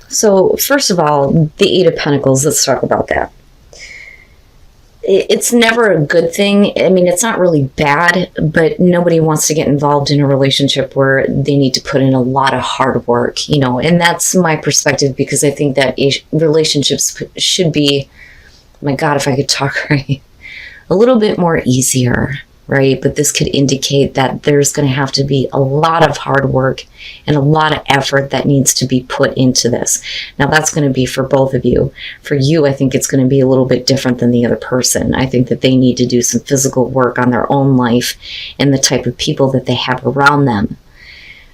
So first of all, the Eight of Pentacles, let's talk about that. It's never a good thing. I mean, it's not really bad, but nobody wants to get involved in a relationship where they need to put in a lot of hard work, and that's my perspective, because I think that relationships should be, my God, if I could talk right, a little bit more easier, right? But this could indicate that there's going to have to be a lot of hard work and a lot of effort that needs to be put into this. Now, that's going to be for both of you. For you, I think it's going to be a little bit different than the other person. I think that they need to do some physical work on their own life and the type of people that they have around them.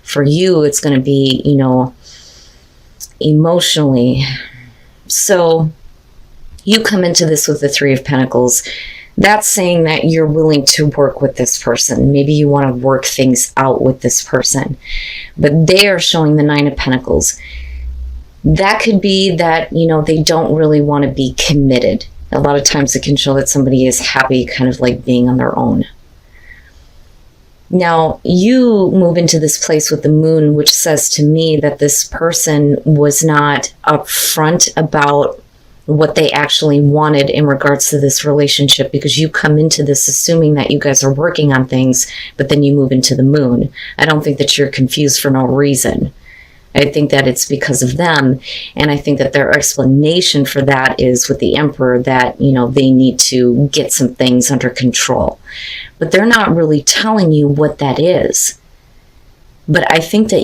For you, it's going to be, emotionally. So you come into this with the Three of Pentacles. That's saying that you're willing to work with this person. Maybe you want to work things out with this person. But they are showing the Nine of Pentacles. That could be that, they don't really want to be committed. A lot of times it can show that somebody is happy kind of like being on their own. Now, you move into this place with the Moon, which says to me that this person was not upfront about what they actually wanted in regards to this relationship, because you come into this assuming that you guys are working on things, but then you move into the Moon. I don't think that you're confused for no reason. I think that it's because of them, and I think that their explanation for that is with the Emperor, that, they need to get some things under control. But they're not really telling you what that is. But I think that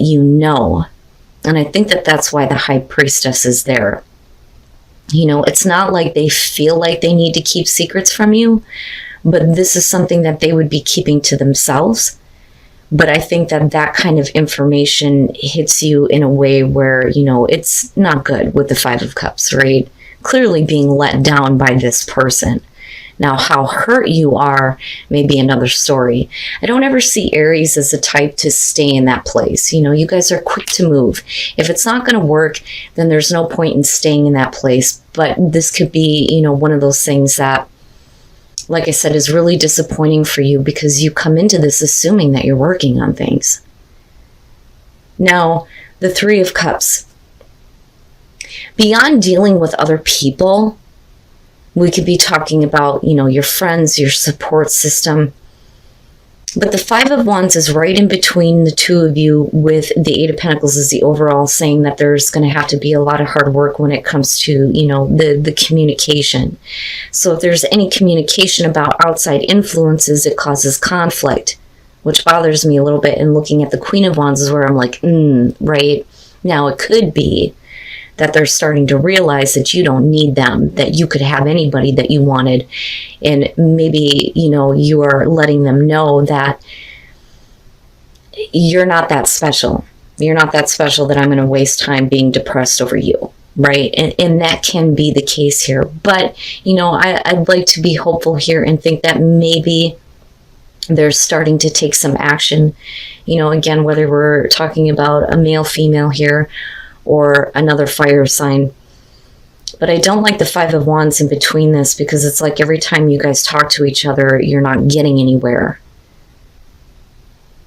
and I think that that's why the High Priestess is there. It's not like they feel like they need to keep secrets from you, but this is something that they would be keeping to themselves. But I think that that kind of information hits you in a way where, it's not good with the Five of Cups, right? Clearly being let down by this person. Now, how hurt you are may be another story. I don't ever see Aries as the type to stay in that place. You guys are quick to move. If it's not going to work, then there's no point in staying in that place. But this could be, one of those things that, like I said, is really disappointing for you, because you come into this assuming that you're working on things. Now, the Three of Cups. Beyond dealing with other people, we could be talking about, your friends, your support system. But the Five of Wands is right in between the two of you, with the Eight of Pentacles is the overall, saying that there's going to have to be a lot of hard work when it comes to, the communication. So if there's any communication about outside influences, it causes conflict, which bothers me a little bit. And looking at the Queen of Wands is where I'm like, right? Now, it could be that they're starting to realize that you don't need them, that you could have anybody that you wanted. And maybe, you are letting them know that you're not that special. You're not that special that I'm going to waste time being depressed over you, right? And that can be the case here. But, I'd like to be hopeful here and think that maybe they're starting to take some action. Again, whether we're talking about a male, female here, or another fire sign. But I don't like the Five of Wands in between this, because it's like every time you guys talk to each other, you're not getting anywhere.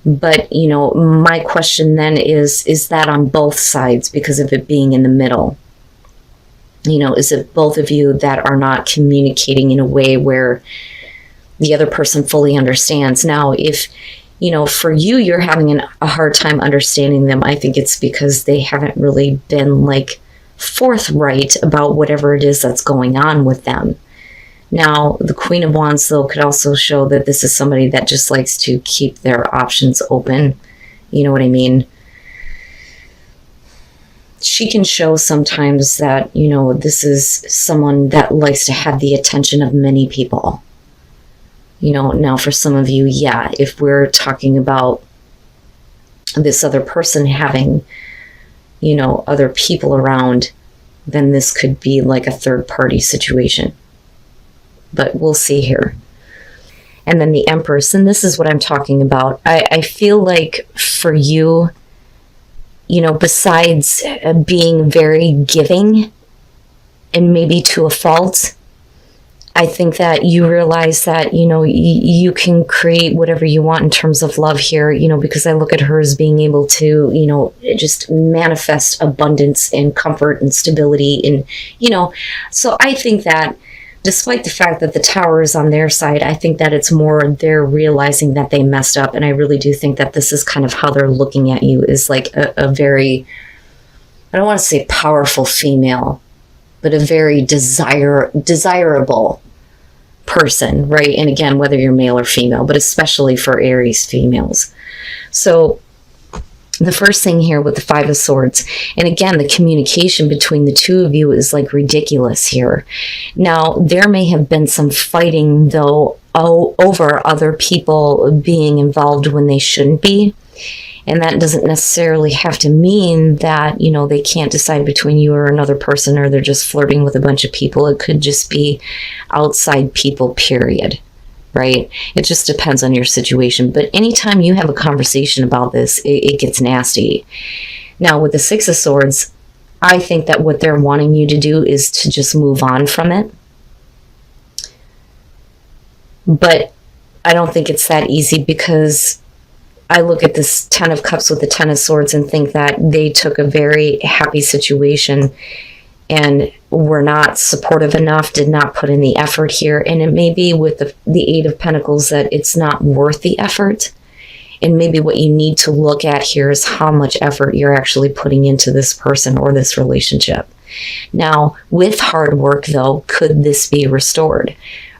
But, my question then is that on both sides because of it being in the middle? Is it both of you that are not communicating in a way where the other person fully understands? Now, if for you, you're having a hard time understanding them, I think it's because they haven't really been forthright about whatever it is that's going on with them. Now, the Queen of Wands, though, could also show that this is somebody that just likes to keep their options open. You know what I mean? She can show sometimes that, this is someone that likes to have the attention of many people. Now for some of you, yeah, if we're talking about this other person having, other people around, then this could be like a third party situation. But we'll see here. And then the Empress, and this is what I'm talking about. I feel like for you, besides being very giving, and maybe to a fault, I think that you realize that, you can create whatever you want in terms of love here, because I look at her as being able to, just manifest abundance and comfort and stability. And, so I think that despite the fact that the Tower is on their side, I think that it's more they're realizing that they messed up. And I really do think that this is kind of how they're looking at you, is like a very, I don't want to say powerful female, but a very desirable person, right? And again, whether you're male or female, but especially for Aries females. So the first thing here with the Five of Swords, and again, the communication between the two of you is like ridiculous here. Now, there may have been some fighting, though, over other people being involved when they shouldn't be. And that doesn't necessarily have to mean that, they can't decide between you or another person, or they're just flirting with a bunch of people. It could just be outside people, period. Right? It just depends on your situation. But anytime you have a conversation about this, it gets nasty. Now, with the Six of Swords, I think that what they're wanting you to do is to just move on from it. But I don't think it's that easy, because I look at this Ten of Cups with the Ten of Swords and think that they took a very happy situation and were not supportive enough, did not put in the effort here. And it may be with the Eight of Pentacles that it's not worth the effort. And maybe what you need to look at here is how much effort you're actually putting into this person or this relationship. Now, with hard work, though, could this be restored?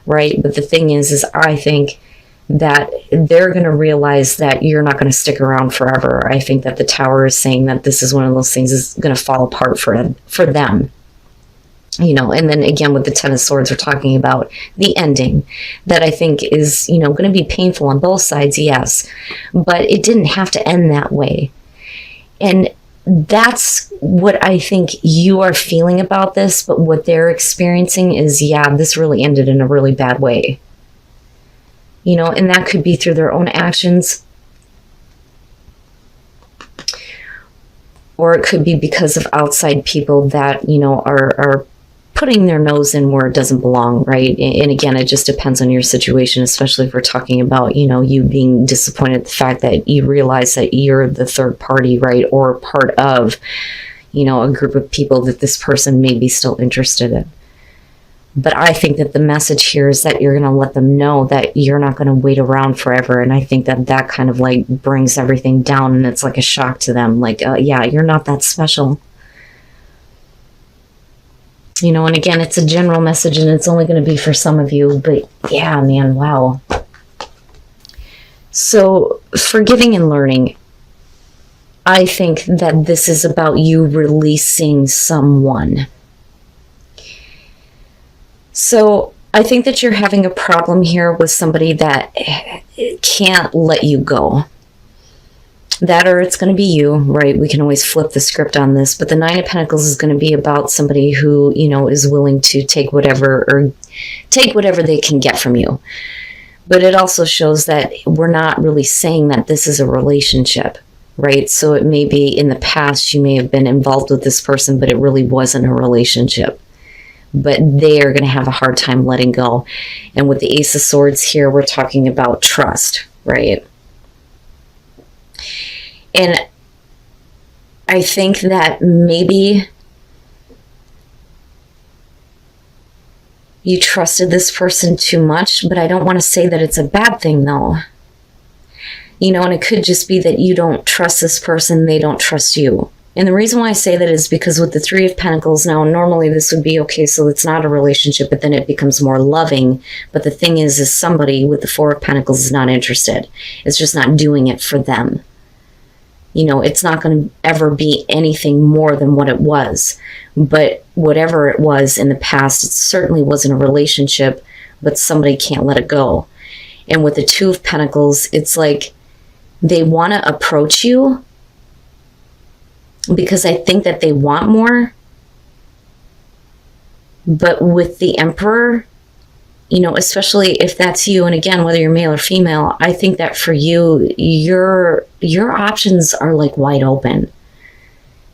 Right? But the thing is I think that they're going to realize that you're not going to stick around forever. I think that the Tower is saying that this is one of those things is going to fall apart for them. And then again, with the Ten of Swords, we're talking about the ending that I think is, going to be painful on both sides, yes, but it didn't have to end that way. And that's what I think you are feeling about this, but what they're experiencing is, yeah, this really ended in a really bad way. And that could be through their own actions, or it could be because of outside people that, are putting their nose in where it doesn't belong, right? And again, it just depends on your situation, especially if we're talking about, you being disappointed at the fact that you realize that you're the third party, right? Or part of, a group of people that this person may be still interested in. But I think that the message here is that you're going to let them know that you're not going to wait around forever. And I think that that kind of like brings everything down, and it's like a shock to them. Like, yeah, you're not that special. And again, it's a general message, and it's only going to be for some of you. But yeah, man, wow. So forgiving and learning. I think that this is about you releasing someone. So I think that you're having a problem here with somebody that can't let you go. That, or it's going to be you, right? We can always flip the script on this, but the Nine of Pentacles is going to be about somebody who, is willing to take whatever they can get from you. But it also shows that we're not really saying that this is a relationship, right? So it may be in the past you may have been involved with this person, but it really wasn't a relationship. But they are going to have a hard time letting go. And with the Ace of Swords here, we're talking about trust, right? And I think that maybe you trusted this person too much, but I don't want to say that it's a bad thing, though. And it could just be that you don't trust this person, they don't trust you. And the reason why I say that is because with the Three of Pentacles, now normally this would be, okay, so it's not a relationship, but then it becomes more loving. But the thing is somebody with the Four of Pentacles is not interested. It's just not doing it for them. It's not going to ever be anything more than what it was. But whatever it was in the past, it certainly wasn't a relationship, but somebody can't let it go. And with the Two of Pentacles, it's like they want to approach you, because I think that they want more. But with the Emperor, especially if that's you, and again, whether you're male or female, I think that for you, your options are like wide open.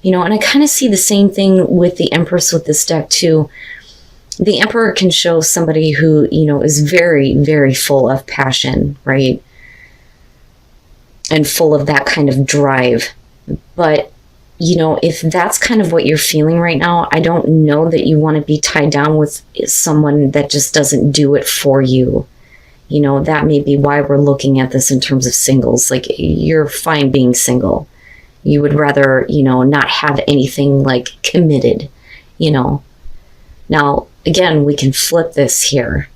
And I kind of see the same thing with the Empress with this deck too. The Emperor can show somebody who, is very, very full of passion, right? And full of that kind of drive. But, if that's kind of what you're feeling right now, I don't know that you want to be tied down with someone that just doesn't do it for you. That may be why we're looking at this in terms of singles. Like, you're fine being single. You would rather, not have anything like committed, Now, again, we can flip this here.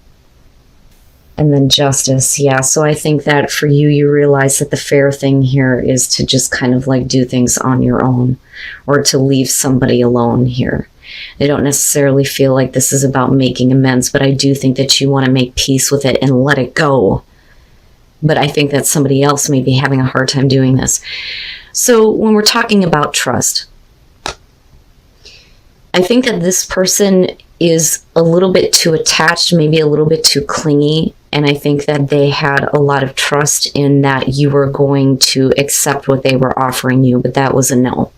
And then Justice. Yeah. So I think that for you, you realize that the fair thing here is to just kind of like do things on your own, or to leave somebody alone here. I don't necessarily feel like this is about making amends, but I do think that you want to make peace with it and let it go. But I think that somebody else may be having a hard time doing this. So when we're talking about trust, I think that this person is a little bit too attached, maybe a little bit too clingy. And I think that they had a lot of trust in that you were going to accept what they were offering you, but that was a no.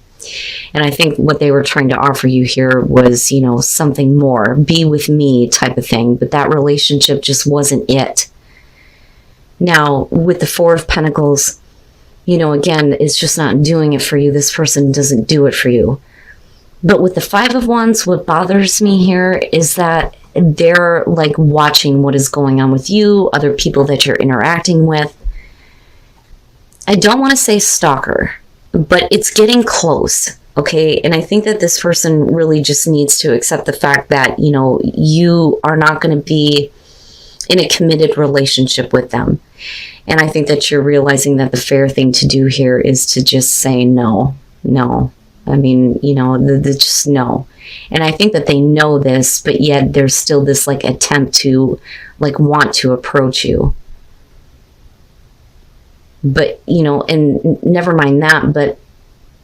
And I think what they were trying to offer you here was, something more, be with me type of thing. But that relationship just wasn't it. Now, with the Four of Pentacles, again, it's just not doing it for you. This person doesn't do it for you. But with the Five of Wands, what bothers me here is that they're like watching what is going on with you, other people that you're interacting with. I don't want to say stalker, but it's getting close, okay? And I think that this person really just needs to accept the fact that, you are not going to be in a committed relationship with them. And I think that you're realizing that the fair thing to do here is to just say no. I mean, just no. And I think that they know this, but yet there's still this like attempt to like want to approach you. But, and never mind that, but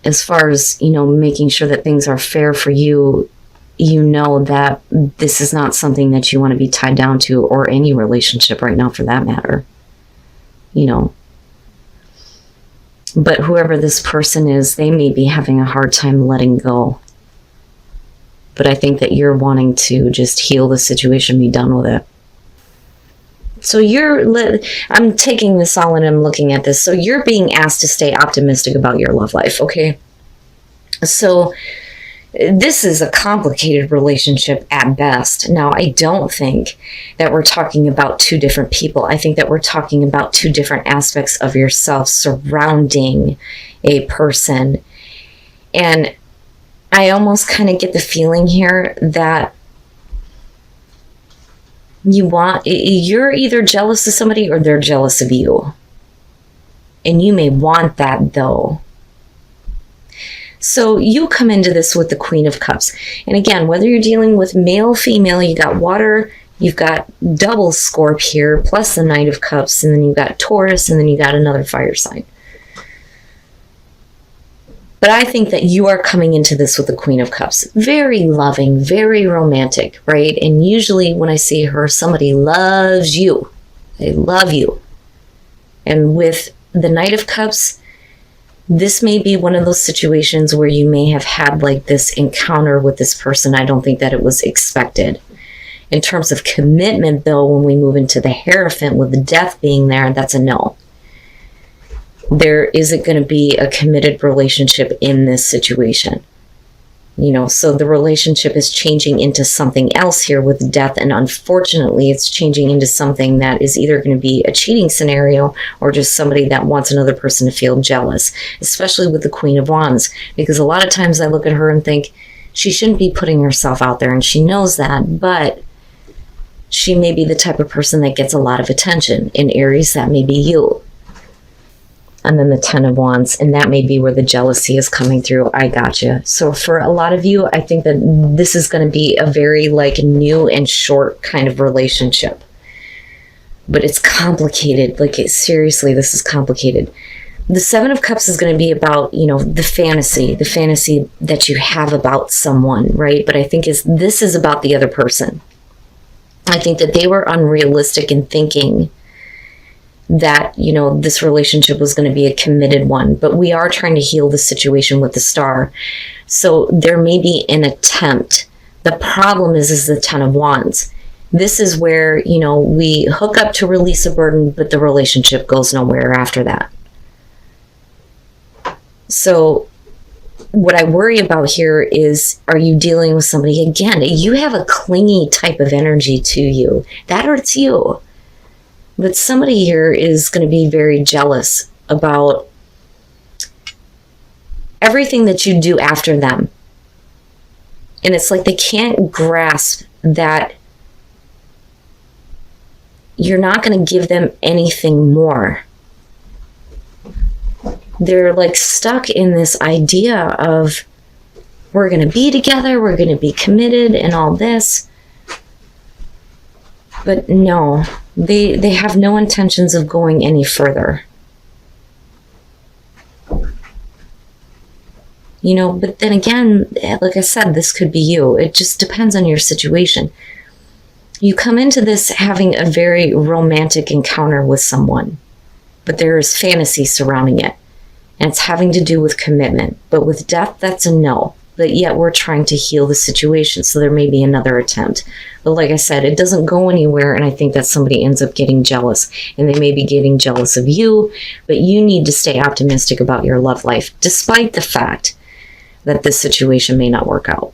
as far as, making sure that things are fair for you, that this is not something that you want to be tied down to, or any relationship right now for that matter, But whoever this person is, they may be having a hard time letting go. But I think that you're wanting to just heal the situation, be done with it. So I'm taking this all and I'm looking at this. So you're being asked to stay optimistic about your love life, okay? So this is a complicated relationship at best. Now, I don't think that we're talking about two different people. I think that we're talking about two different aspects of yourself surrounding a person. And I almost kind of get the feeling here that you're either jealous of somebody or they're jealous of you. And you may want that though. So you come into this with the Queen of Cups. And again, whether you're dealing with male, female, you got water, you've got double Scorp here, plus the Knight of Cups, and then you've got Taurus, and then you got another fire sign. But I think that you are coming into this with the Queen of Cups. Very loving, very romantic, right? And usually when I see her, somebody loves you. They love you. And with the Knight of Cups, this may be one of those situations where you may have had like this encounter with this person. I don't think that it was expected. In terms of commitment, though, when we move into the Hierophant with the Death being there, that's a no. There isn't going to be a committed relationship in this situation. So the relationship is changing into something else here with Death, and unfortunately it's changing into something that is either going to be a cheating scenario or just somebody that wants another person to feel jealous, especially with the Queen of Wands, because a lot of times I look at her and think she shouldn't be putting herself out there, and she knows that, but she may be the type of person that gets a lot of attention. In Aries, that may be you. And then the Ten of Wands, and that may be where the jealousy is coming through. I gotcha. So for a lot of you, I think that this is going to be a very like new and short kind of relationship. But it's complicated. Seriously, this is complicated. The Seven of Cups is going to be about, the fantasy that you have about someone, right? But I think this is about the other person. I think that they were unrealistic in thinking that, this relationship was going to be a committed one, but we are trying to heal the situation with the Star. So there may be an attempt The problem is the Ten of Wands. This is where, we hook up to release a burden, but the relationship goes nowhere after that. So what I worry about here is, are you dealing with somebody, again, you have a clingy type of energy to you. That hurts you. But somebody here is going to be very jealous about everything that you do after them. And it's like they can't grasp that you're not going to give them anything more. They're like stuck in this idea of, we're going to be together, we're going to be committed and all this. But no, they have no intentions of going any further. But then again, like I said, this could be you. It just depends on your situation. You come into this having a very romantic encounter with someone, but there is fantasy surrounding it. And it's having to do with commitment. But with death, that's a no. But yet we're trying to heal the situation, so there may be another attempt. But like I said, it doesn't go anywhere, and I think that somebody ends up getting jealous. And they may be getting jealous of you, but you need to stay optimistic about your love life, despite the fact that this situation may not work out.